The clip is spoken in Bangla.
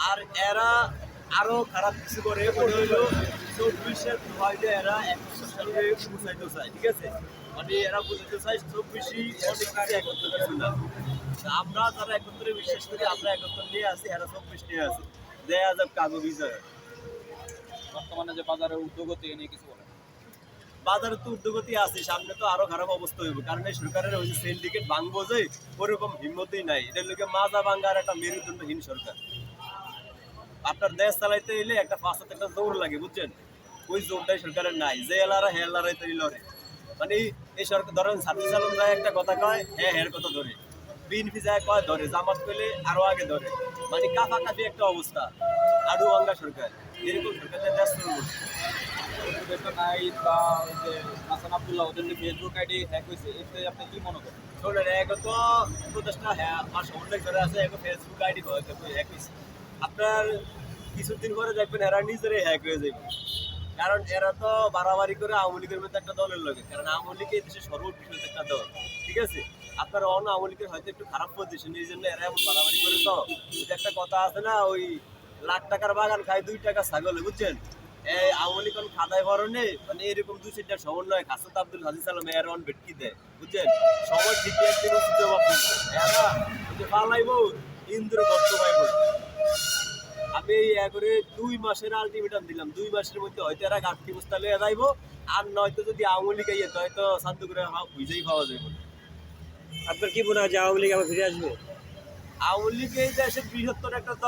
আর এরা আরো খারাপ কিছু করে মনে হইলো 24-এর হয়তো এরা 21 সালে পৌঁছাইতে চায়, ঠিক আছে? মানে এরা বুঝতে চায় 24ই অনেক কিছু একত্র কিছু না। তা আমরা যারা একত্রে বিশ্বাস করি, আমরা একত্র নিয়ে আসি, এরা 24 নিয়ে আসি। দেয়া যাক কাগো বিজয়। বর্তমানে যে বাজারের উদ্যোগতি এ নিয়ে কিছু বলেন। বাজারে তো উদ্যোগতি আছে, সামনে তো আরো খারাপ অবস্থা হইব, কারণ এই সরকারের ওই যে সিন্ডিকেট ভাঙবো যে ওরকম হিম্মতই নাই। এটার লোকে মাজা ভাঙ্গার একটা মেরুদণ্ডহীন সরকার। আপনার দেশ চালাইতে এলে একটা ফাঁসাতে একটা জোর লাগে, বুঝছেন? ওই জোরটাই সরকারের নাই, যে এলারা হে এলারাই তৈরি লড়ে। মানে এই সরকার ধরেন ছাত্রী চালন যায় একটা কথা কয়, হ্যাঁ হের কথা ধরে, বিএনপি যায় কয় ধরে, জামাত পেলে আরো আগে ধরে। মানে কাফাকাফি একটা অবস্থা, আডু ভাঙ্গা সরকার। এরকম সরকারের দেশ চলবে। উপদেষ্টা নাহিদ বা ওই যে হাসান আব্দুল্লাহ ওদের যে ফেসবুক আইডি হ্যাক হয়েছে এতে আপনি কি মনে করেন? শোনেন, এক তো উপদেষ্টা হ্যাঁ আর সমন্বয় করে আছে, এক ফেসবুক আইডি হ্যাক হয়েছে। আপনার কিছুদিন পরে দেখবেন এরা নিজেরাই হ্যাক হয়ে যাবে, কারণ এরা তো বাড়াবাড়ি করে আওয়ামী লীগের মধ্যে একটা দলের লগে, কারণ আওয়ামী লীগ এই দেশের সর্ববৃহৎ একটা দল, ঠিক আছে? আপনার অন্য আওয়ামী লীগের হয়তো একটু খারাপ পজিশন, এই জন্য এরা এমন বাড়াবাড়ি করে। তো এটা একটা কথা আছে না, ওই লাখ টাকার বাগান খায় 2 টাকা ছাগলে, বুঝছেন? এই আওয়ামী লীগ কোন খাদায় ভরণে মানে এরকম 2-4টা সমন্বয় হাসাত আব্দুল হাজি সালাম এর অন ভেটকি দেয়, বুঝছেন? সময় ঠিক একদিন উচিত জবাব দেবো। এরা ওই যে পালাইবো ইন্দ্র দত্ত পাইব। আমি এই করে 2 মাসের আলটিমেটাম দিলাম, 2 মাসের মধ্যে হয়তো এরা ঘাটতি বস্তা লইয়া যাইবো। আর নয়তো যদি আওয়ামী লীগ আইয়ে হয়তো শান্ত করে বুঝেই পাওয়া যাবে। আপনার কি মনে হয় যে আওয়ামী লীগ আবার ফিরে আসবে? আওয়ামী লীগ এই দেশের বৃহত্তর একটা দল।